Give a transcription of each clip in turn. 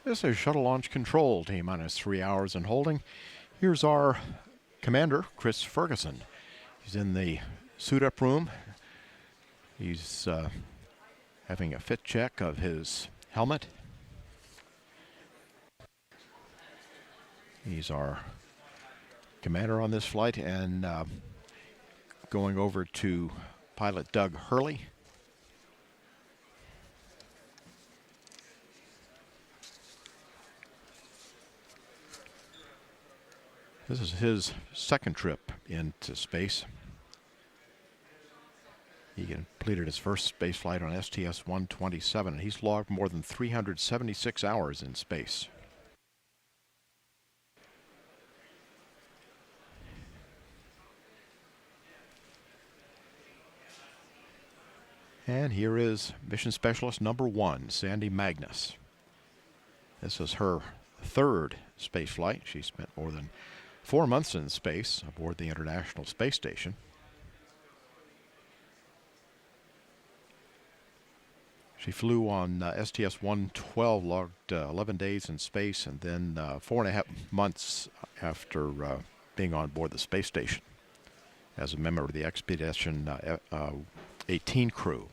This is Shuttle Launch Control, T-minus 3 hours in holding. Here's our commander, Chris Ferguson. He's in the suit-up room. He's having a fit check of his helmet. He's our commander on this flight, and going over to pilot Doug Hurley. This is his second trip into space. He completed his first space flight on STS-127, and he's logged more than 376 hours in space. And here is Mission Specialist number 1, Sandy Magnus. This is her third space flight. She spent more than 4 months in space aboard the International Space Station. She flew on STS-112, logged 11 days in space, and then 4.5 months after being on board the space station as a member of the Expedition 18 crew.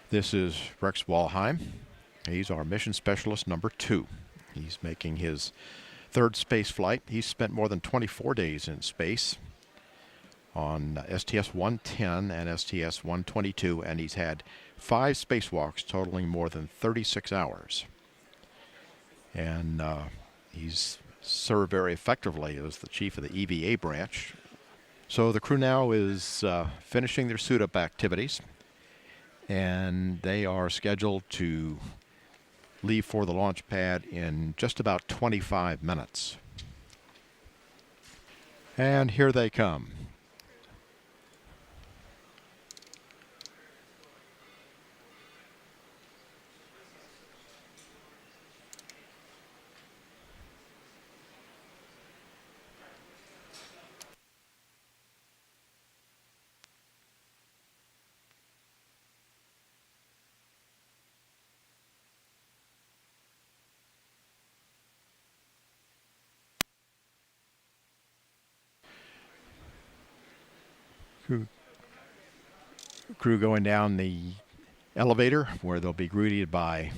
This is Rex Walheim. He's our mission specialist number 2. He's making his third space flight. He's spent more than 24 days in space on STS-110 and STS-122, and he's had 5 spacewalks totaling more than 36 hours. And he's served very effectively as the chief of the EVA branch. So the crew now is finishing their suit-up activities, and they are scheduled to leave for the launch pad in just about 25 minutes. And here they come. Crew going down the elevator where they'll be greeted by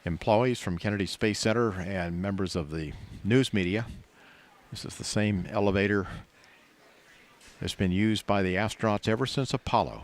employees from Kennedy Space Center and members of the news media. This is the same elevator that's been used by the astronauts ever since Apollo.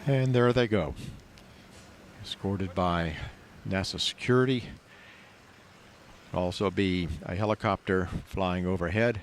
And there they go, escorted by NASA security. Also be a helicopter flying overhead.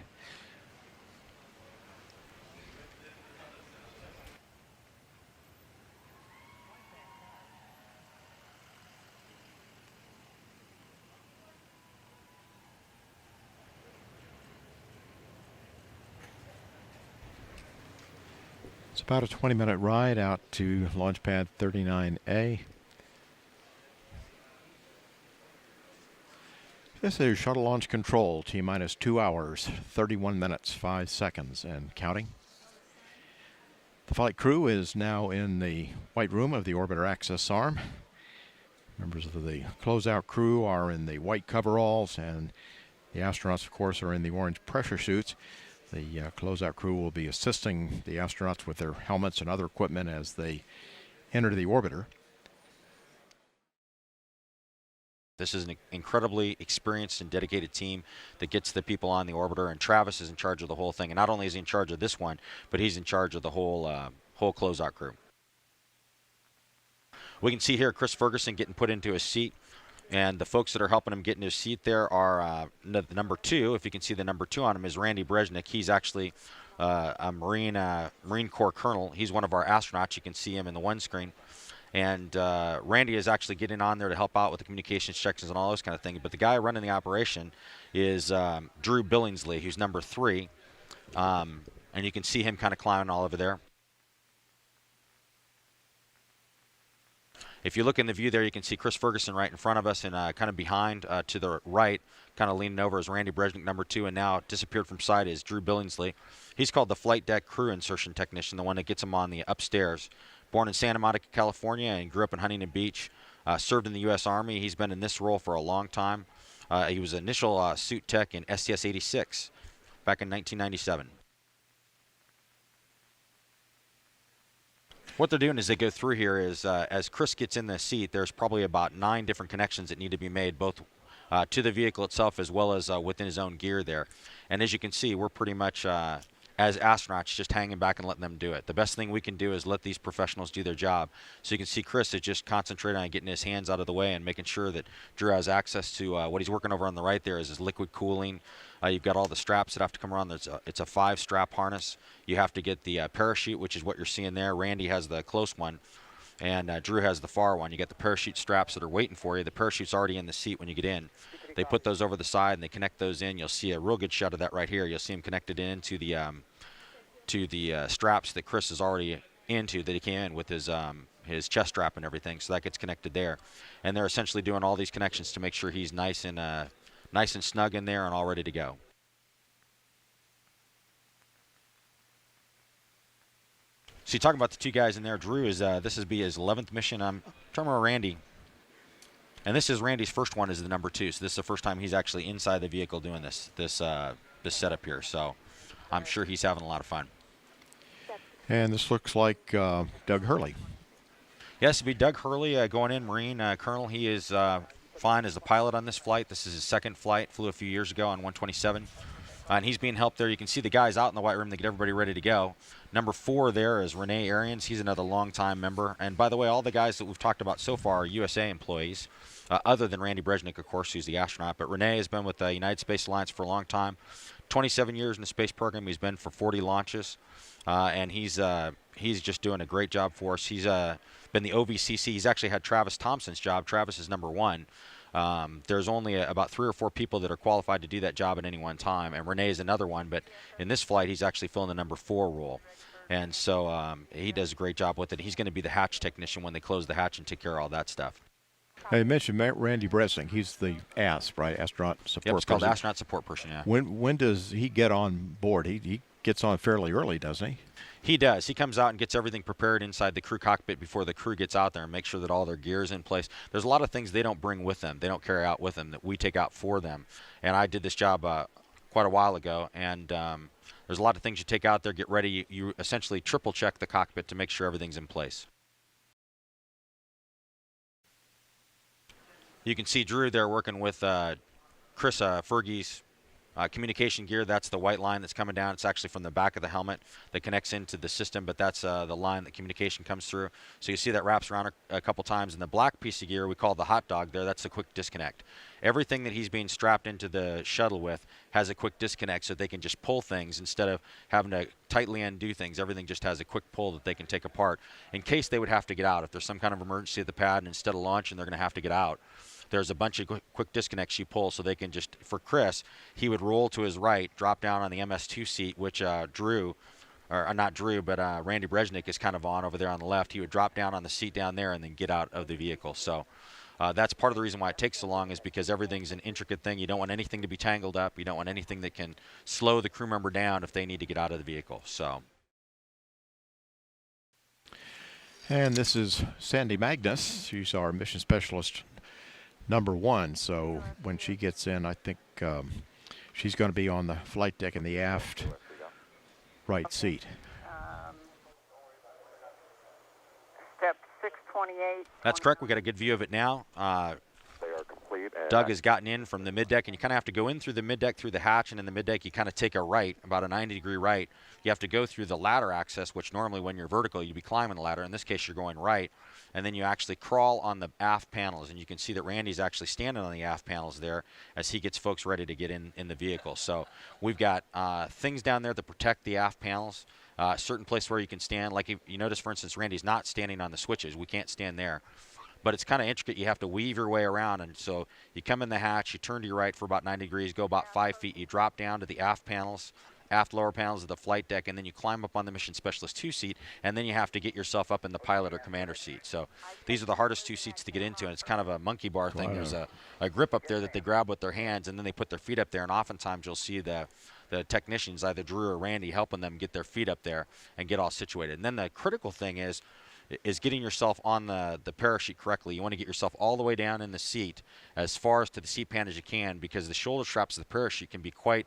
About a 20-minute ride out to launch pad 39A. This is shuttle launch control, T-minus 2 hours, 31 minutes, 5 seconds, and counting. The flight crew is now in the white room of the orbiter access arm. Members of the closeout crew are in the white coveralls, and the astronauts, of course, are in the orange pressure suits. The closeout crew will be assisting the astronauts with their helmets and other equipment as they enter the orbiter. This is an incredibly experienced and dedicated team that gets the people on the orbiter, and Travis is in charge of the whole thing. And not only is he in charge of this one, but he's in charge of the whole closeout crew. We can see here Chris Ferguson getting put into his seat, and the folks that are helping him get into his seat there are the number 2. If you can see the number 2 on him is Randy Brezhnik. He's actually a Marine Corps colonel. He's one of our astronauts. You can see him in the one screen. And Randy is actually getting on there to help out with the communications checks and all those kind of things. But the guy running the operation is Drew Billingsley, who's number 3. And you can see him kind of climbing all over there. If you look in the view there, you can see Chris Ferguson right in front of us, and kind of behind to the right, kind of leaning over, is Randy Brezhnik, number 2, and now disappeared from sight is Drew Billingsley. He's called the flight deck crew insertion technician, the one that gets him on the upstairs. Born in Santa Monica, California, and grew up in Huntington Beach. Served in the U.S. Army. He's been in this role for a long time. He was initial suit tech in STS-86 back in 1997. What they're doing as they go through here is, as Chris gets in the seat, there's probably about 9 different connections that need to be made, both to the vehicle itself as well as within his own gear there. And as you can see, we're pretty much, as astronauts, just hanging back and letting them do it. The best thing we can do is let these professionals do their job. So you can see Chris is just concentrating on getting his hands out of the way and making sure that Drew has access to what he's working over on the right there is his liquid cooling. You've got all the straps that have to come around. It's a 5-strap harness. You have to get the parachute, which is what you're seeing there. Randy has the close one, and Drew has the far one. You get the parachute straps that are waiting for you. The parachute's already in the seat when you get in. They put those over the side, and they connect those in. You'll see a real good shot of that right here. You'll see them connected into the straps that Chris is already into, that he came in with his chest strap and everything. So that gets connected there. And they're essentially doing all these connections to make sure he's nice and snug in there and all ready to go. So you talk about the 2 guys in there. Drew is this will be his 11th mission. I'm trying to remember Randy. And this is Randy's first one as the number 2. So this is the first time he's actually inside the vehicle doing this setup here. So I'm sure he's having a lot of fun. And this looks like Doug Hurley. Yes, it'll be Doug Hurley going in, Marine Colonel. He is flying as a pilot on this flight. This is his 2nd flight. Flew a few years ago on 127. And he's being helped there. You can see the guys out in the white room to get everybody ready to go. Number 4 there is Renee Arians. He's another longtime member. And by the way, all the guys that we've talked about so far are USA employees, other than Randy Brezhnik, of course, who's the astronaut. But Renee has been with the United Space Alliance for a long time. 27 years in the space program. He's been for 40 launches. And he's just doing a great job for us. He's been the OVCC. He's actually had Travis Thompson's job. Travis is number 1. There's only about 3 or 4 people that are qualified to do that job at any one time, and Renee is another one. But in this flight, he's actually filling the number 4 role. And so he does a great job with it. He's going to be the hatch technician when they close the hatch and take care of all that stuff. Now you mentioned Randy Brezhnik. He's the ASP, right? Astronaut Support Person. Yep, it's called Astronaut Support Person, yeah. When does he get on board? He gets on fairly early, doesn't he? He does. He comes out and gets everything prepared inside the crew cockpit before the crew gets out there and make sure that all their gear is in place. There's a lot of things they don't bring with them. They don't carry out with them that we take out for them. And I did this job quite a while ago, and there's a lot of things you take out there, get ready. You essentially triple check the cockpit to make sure everything's in place. You can see Drew there working with Chris Fergie's communication gear. That's the white line that's coming down. It's actually from the back of the helmet that connects into the system, but that's the line that communication comes through. So you see that wraps around a couple times. And the black piece of gear we call the hot dog there, that's the quick disconnect. Everything that he's being strapped into the shuttle with has a quick disconnect, so they can just pull things instead of having to tightly undo things. Everything just has a quick pull that they can take apart in case they would have to get out. If there's some kind of emergency at the pad and instead of launching they're going to have to get out, there's a bunch of quick disconnects you pull, so they can just, for Chris, he would roll to his right, drop down on the MS2 seat, which Drew or not Drew, but Randy Brezhnik is kind of over there on the left. He would drop down on the seat down there and then get out of the vehicle. So that's part of the reason why it takes so long, is because everything's an intricate thing. You don't want anything to be tangled up. You don't want anything that can slow the crew member down if they need to get out of the vehicle. So. And this is Sandy Magnus. She's our mission specialist number 1. So when she gets in, I think she's going to be on the flight deck in the aft right seat. Step 628. That's correct. We got a good view of it now. They are complete. Doug has gotten in from the middeck, and you kind of have to go in through the middeck through the hatch, and in the middeck you kind of take a right, about a 90-degree right. You have to go through the ladder access, which normally when you're vertical you'd be climbing the ladder. In this case you're going right, and then you actually crawl on the aft panels, and you can see that Randy's actually standing on the aft panels there as he gets folks ready to get in the vehicle. So we've got things down there that protect the aft panels. Certain place where you can stand, like if you notice, for instance, Randy's not standing on the switches. We can't stand there. But it's kind of intricate. You have to weave your way around, and so you come in the hatch, you turn to your right for about 90 degrees, go about 5 feet, you drop down to the aft panels, aft lower panels of the flight deck, and then you climb up on the Mission Specialist 2 seat, and then you have to get yourself up in the pilot or commander seat. So these are the hardest 2 seats to get into, and it's kind of a monkey bar thing. There's a grip up there that they grab with their hands, and then they put their feet up there, and oftentimes you'll see the technicians, either Drew or Randy, helping them get their feet up there and get all situated. And then the critical thing is getting yourself on the parachute correctly. You want to get yourself all the way down in the seat as far as to the seat pan as you can, because the shoulder straps of the parachute can be quite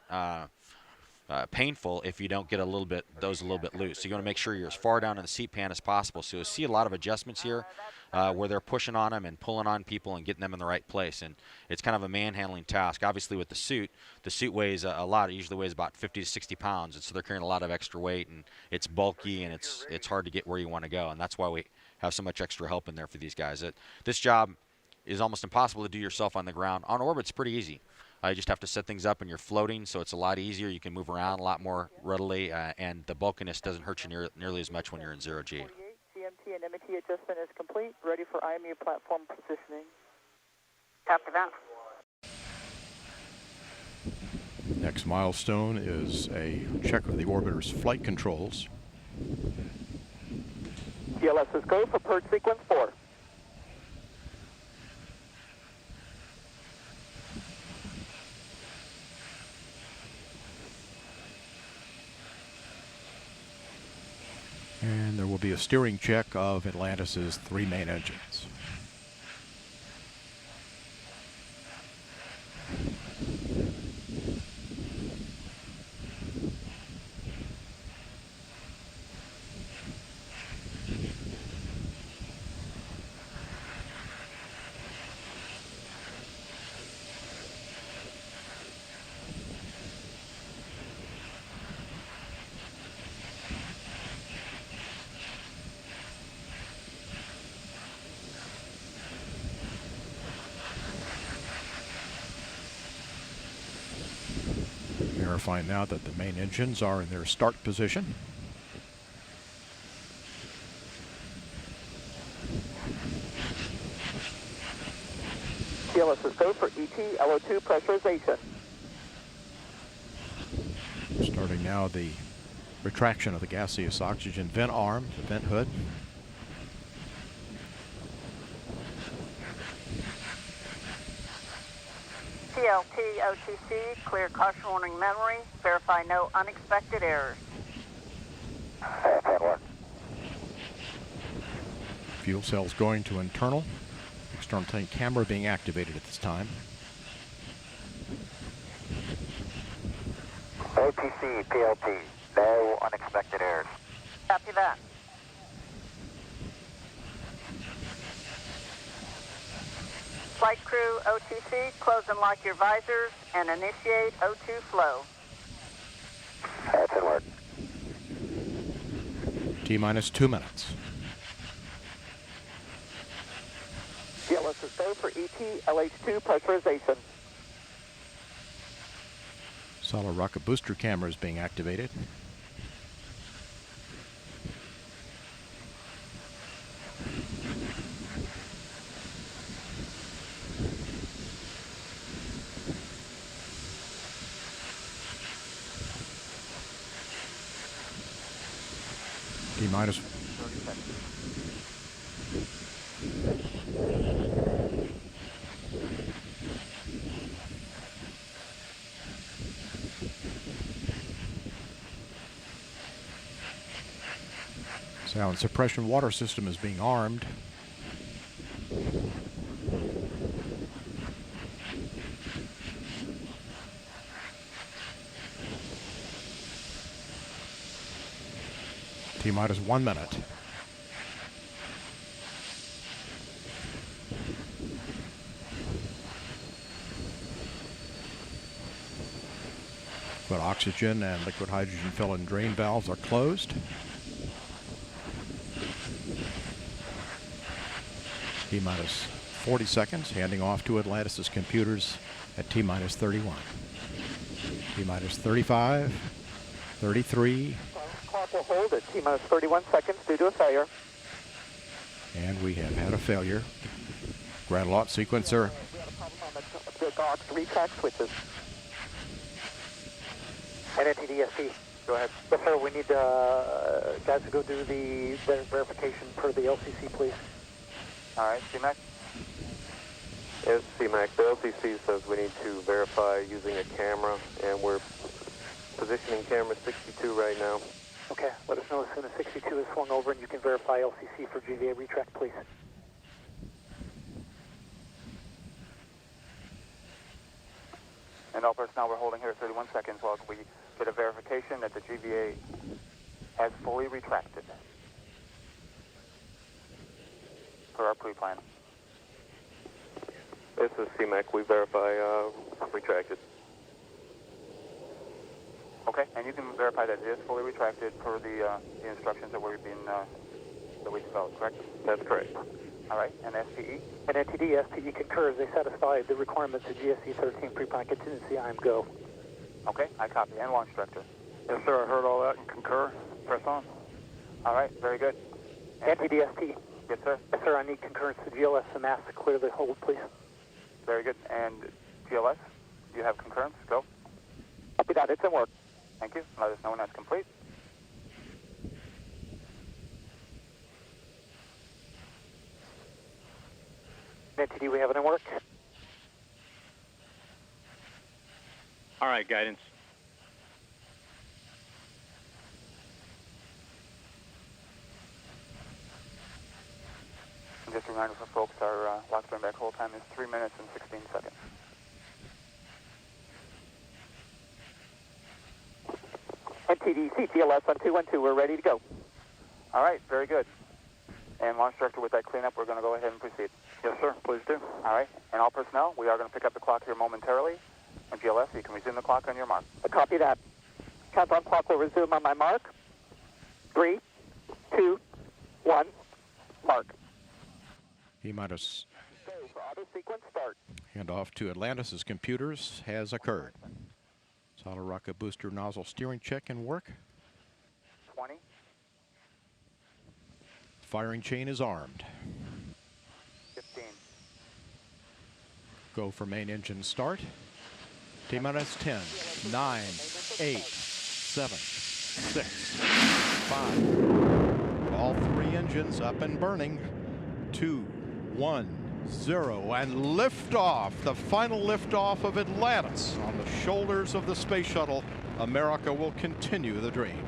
painful if you don't get those a little bit loose. So you want to make sure you're as far down in the seat pan as possible. So you'll see a lot of adjustments here where they're pushing on them and pulling on people and getting them in the right place. And it's kind of a manhandling task. Obviously with the suit weighs a lot. It usually weighs about 50 to 60 pounds, and so they're carrying a lot of extra weight, and it's bulky, and it's hard to get where you want to go. And that's why we have so much extra help in there for these guys. This job is almost impossible to do yourself on the ground. On orbit, it's pretty easy. You just have to set things up, and you're floating, so it's a lot easier. You can move around a lot more readily, and the bulkiness doesn't hurt you nearly as much when you're in 0G. CMT and MT adjustment is complete. Ready for IMU platform positioning. Copy that. Next milestone is a check of the orbiter's flight controls. TLS is go for purge sequence 4. And there will be a steering check of Atlantis's 3 main engines. Verifying now that the main engines are in their start position. TLS is go for ET LO2 pressurization. Starting now the retraction of the gaseous oxygen vent arm, the vent hood. TLT OTC, clear caution warning memory. Verify no unexpected errors. Fuel cells going to internal. External tank camera being activated at this time. OTC, PLT, no unexpected errors. Copy that. Flight crew OTC, close and lock your visors and initiate O2 flow. That's in work. T-minus 2 minutes. TLS is go for ET LH2 pressurization. Solid rocket booster camera is being activated. T-minus 30 seconds. sound suppression water system is being armed. T-minus 1 minute. But oxygen and liquid hydrogen fill and drain valves are closed. T-minus 40 seconds, handing off to Atlantis' computers at T-minus 31. T-minus 35, 33, Clock will hold at T-minus 31 seconds due to a failure. and we have had a failure. Grand launch sequencer We had a problem on the GOX retract switches. NNTDSP. Go ahead. Yes, sir. We need guys to go do the verification per the LCC, please. All right, CMAC? Yes, CMAC. The LCC says we need to verify using a camera, and we're positioning camera 62 right now. Okay. Let us know as soon as 62 is swung over and you can verify LCC for GVA retract, please. And all personnel, we're holding here at 31 seconds while we get a verification that the GVA has fully retracted per our pre-plan. This is CMAC. We verify retracted. Okay, and you can verify that it is fully retracted per the instructions that we've been that we developed, correct? That's correct. All right, and SPE? And NTD, SPE concurs. They satisfy the requirements of GSE 13 pre-plan contingency. I am go. Okay, I copy. And launch director? Yes, sir. I heard all that and concur. Press on. All right, very good. NTD, SP. Yes, sir. Yes, sir. I need concurrence to GLS and mass to clear the hold, please. Very good. And GLS, you have concurrence? Go. Copy that. It's in work. Thank you. Let us know when that's complete. NTD, we have it in work. All right, guidance. And just a reminder for folks, our lock turn back hold time is 3 minutes and 16 seconds. NTD, CTLS on 212. We're ready to go. All right, very good. And launch director, with that cleanup, we're going to go ahead and proceed. Yes, sir. Please do. All right, and all personnel, we are going to pick up the clock here momentarily. And GLS, you can resume the clock on your mark. Copy that. Countdown clock will resume on my mark. 3, 2, 1, mark. T-minus Go for auto sequence start. handoff to Atlantis' computers has occurred. Solid rocket booster nozzle steering check and work. 20. Firing chain is armed. 15. Go for main engine start. T-minus 10, 9, 8, 7, 6, 5. All three engines up and burning. 2, 1, 0, and liftoff. The final liftoff of Atlantis on the shoulders of the space shuttle. America will continue the dream.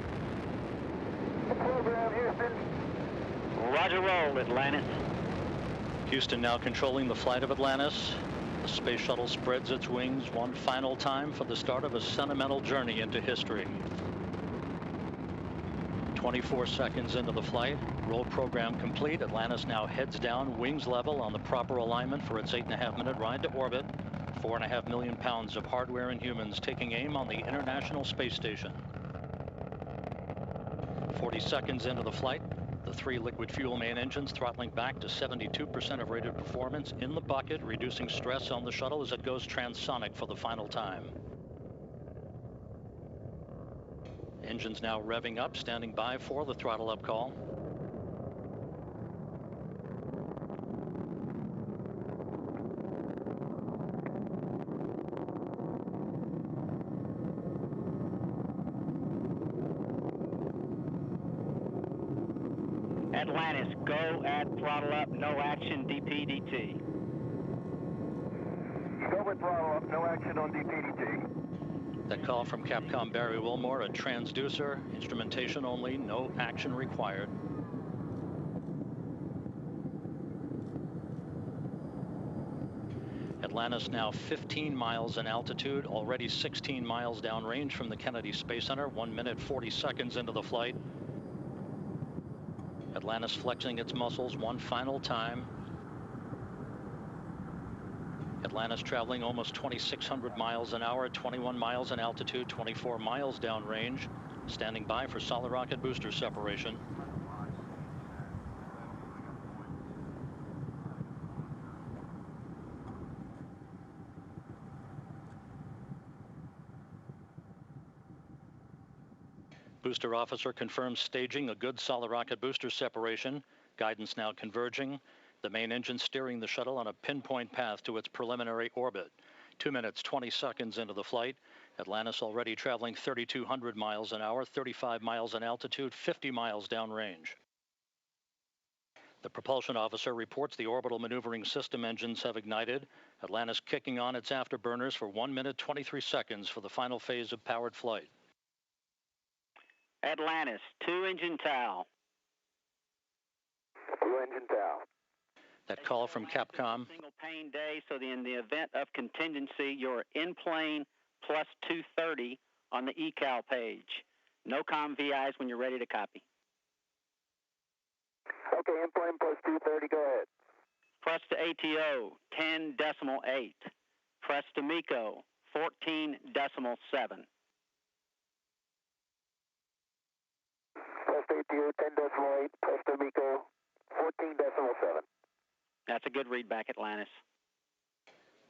Program, Houston. Roger roll, Atlantis. Houston now controlling the flight of Atlantis. The space shuttle spreads its wings one final time for the start of a sentimental journey into history. 24 seconds into the flight, roll program complete. Atlantis now heads down, wings level on the proper alignment for its 8.5-minute ride to orbit. 4.5 million pounds of hardware and humans taking aim on the International Space Station. 40 seconds into the flight, the 3 liquid fuel main engines throttling back to 72% of rated performance in the bucket, reducing stress on the shuttle as it goes transonic for the final time. Engines now revving up, standing by for the throttle up call. Atlantis, go at throttle up, no action, DPDT. Go with throttle up, no action on DPDT. That call from Capcom Barry Wilmore, a transducer, instrumentation only, no action required. Atlantis now 15 miles in altitude, already 16 miles downrange from the Kennedy Space Center, 1 minute 40 seconds into the flight. Atlantis flexing its muscles one final time. Atlantis traveling almost 2,600 miles an hour, 21 miles in altitude, 24 miles downrange, standing by for solid rocket booster separation. Booster officer confirms staging a good solid rocket booster separation. Guidance now converging. The main engine steering the shuttle on a pinpoint path to its preliminary orbit. 2 minutes, 20 seconds into the flight. Atlantis already traveling 3,200 miles an hour, 35 miles in altitude, 50 miles downrange. The propulsion officer reports the orbital maneuvering system engines have ignited. Atlantis kicking on its afterburners for 1 minute, 23 seconds for the final phase of powered flight. Atlantis, 2-engine TOW. 2-engine TOW. That call from Capcom. Single pane day, so in the event of contingency, you're in plane plus 230 on the eCal page. No com VIs when you're ready to copy. Okay, in plane plus 230, go ahead. Press to ATO, 10.8. Press to MECO, 14.7. Press to ATO, 10.8. Press to MECO, 14.7. That's a good read back, Atlantis.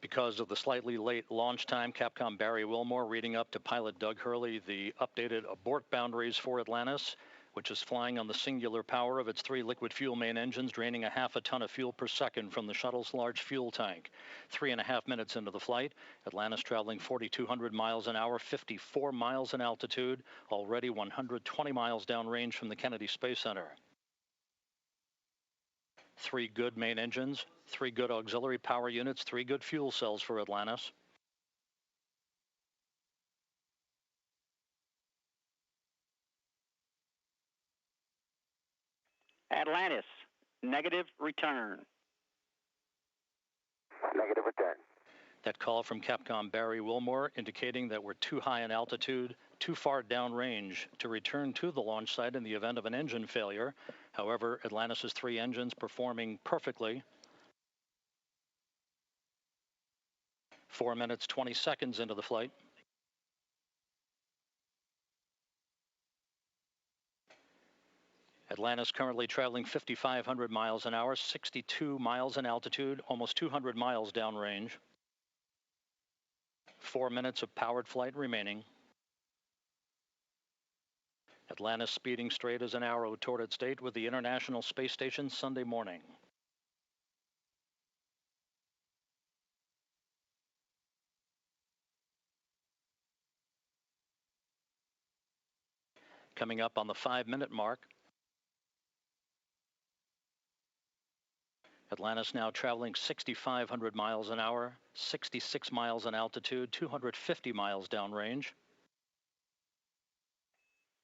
Because of the slightly late launch time, Capcom Barry Wilmore reading up to pilot Doug Hurley the updated abort boundaries for Atlantis, which is flying on the singular power of its 3 liquid fuel main engines, draining a half a ton of fuel per second from the shuttle's large fuel tank. 3.5 minutes into the flight, Atlantis traveling 4,200 miles an hour, 54 miles in altitude, already 120 miles downrange from the Kennedy Space Center. 3 good main engines, 3 good auxiliary power units, 3 good fuel cells for Atlantis. Atlantis, negative return. Negative return. That call from Capcom Barry Wilmore indicating that we're too high in altitude, too far downrange to return to the launch site in the event of an engine failure. However, Atlantis' 3 engines performing perfectly. 4 minutes, 20 seconds into the flight. Atlantis currently traveling 5,500 miles an hour, 62 miles in altitude, almost 200 miles downrange. 4 minutes of powered flight remaining. Atlantis speeding straight as an arrow toward its date with the International Space Station Sunday morning. Coming up on the 5-minute mark. Atlantis now traveling 6,500 miles an hour, 66 miles in altitude, 250 miles downrange.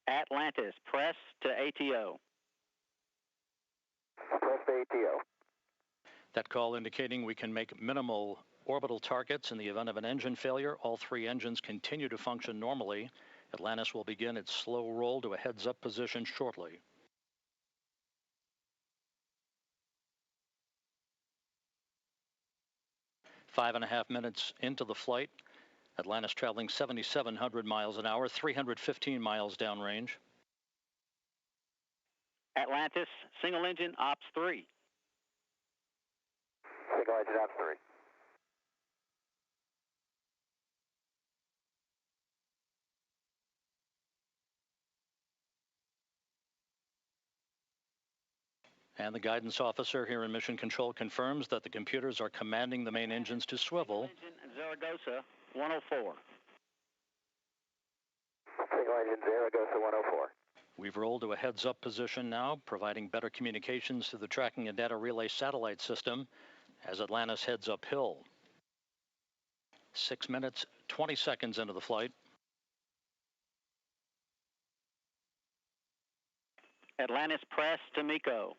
Atlantis, press to ATO. Press to ATO. That call indicating we can make minimal orbital targets in the event of an engine failure. All 3 engines continue to function normally. Atlantis will begin its slow roll to a heads-up position shortly. Five and a half minutes into the flight, Atlantis traveling 7,700 miles an hour, 315 miles downrange. Atlantis, single engine, ops 3. Single engine ops 3. And the guidance officer here in Mission Control confirms that the computers are commanding the main engines to swivel. Engine Zaragoza, 104. Single engine Zaragoza 104. We've rolled to a heads-up position now, providing better communications to the tracking and data relay satellite system as Atlantis heads uphill. 6 minutes, 20 seconds into the flight. Atlantis, press to MECO.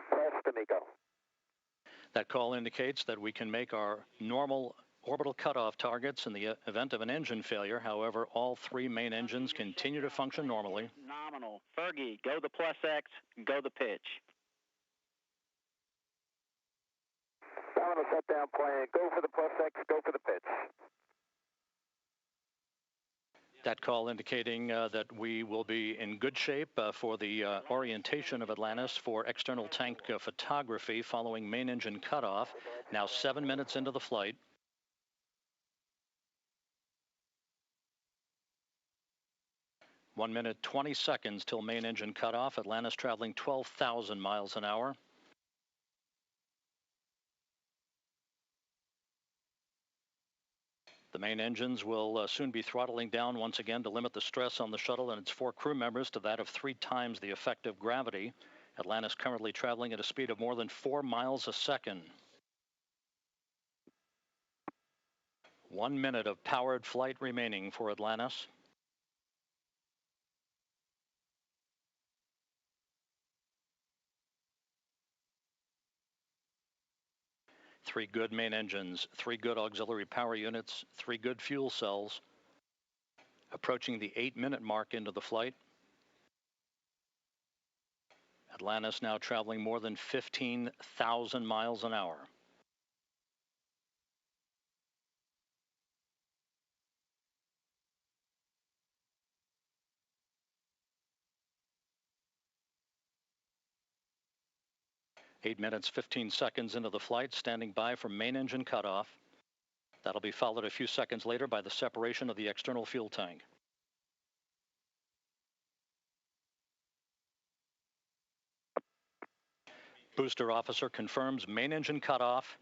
Press to MECO. That call indicates that we can make our normal orbital cutoff targets in the event of an engine failure. However, all 3 main engines continue to function normally. Nominal. Fergie, go the plus X, go the pitch. Nominal shutdown plan. Go for the plus X, go for the pitch. That call indicating that we will be in good shape for the orientation of Atlantis for external tank photography following main engine cutoff. Now 7 minutes into the flight. One minute, 20 seconds till main engine cutoff. Atlantis traveling 12,000 miles an hour. The main engines will soon be throttling down once again to limit the stress on the shuttle and its 4 crew members to that of 3 times the effective gravity. Atlantis currently traveling at a speed of more than 4 miles a second. 1 minute of powered flight remaining for Atlantis. Three good main engines, 3 good auxiliary power units, 3 good fuel cells. Approaching the 8-minute mark into the flight. Atlantis now traveling more than 15,000 miles an hour. Eight minutes, 15 seconds into the flight, standing by for main engine cutoff. That'll be followed a few seconds later by the separation of the external fuel tank. Booster officer confirms main engine cutoff.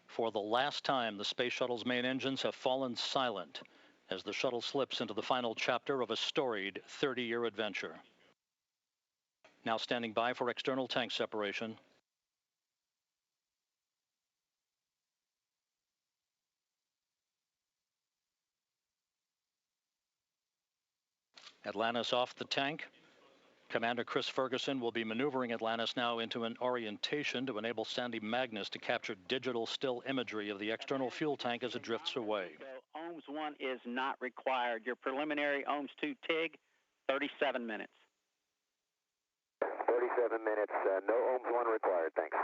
For the last time, the space shuttle's main engines have fallen silent as the shuttle slips into the final chapter of a storied 30-year adventure. Now standing by for external tank separation. Atlantis off the tank. Commander Chris Ferguson will be maneuvering Atlantis now into an orientation to enable Sandy Magnus to capture digital still imagery of the external fuel tank as it drifts away. So OHMS 1 is not required. Your preliminary OHMS 2 TIG, 37 minutes. 37 minutes. No OHMS 1 required. Thanks.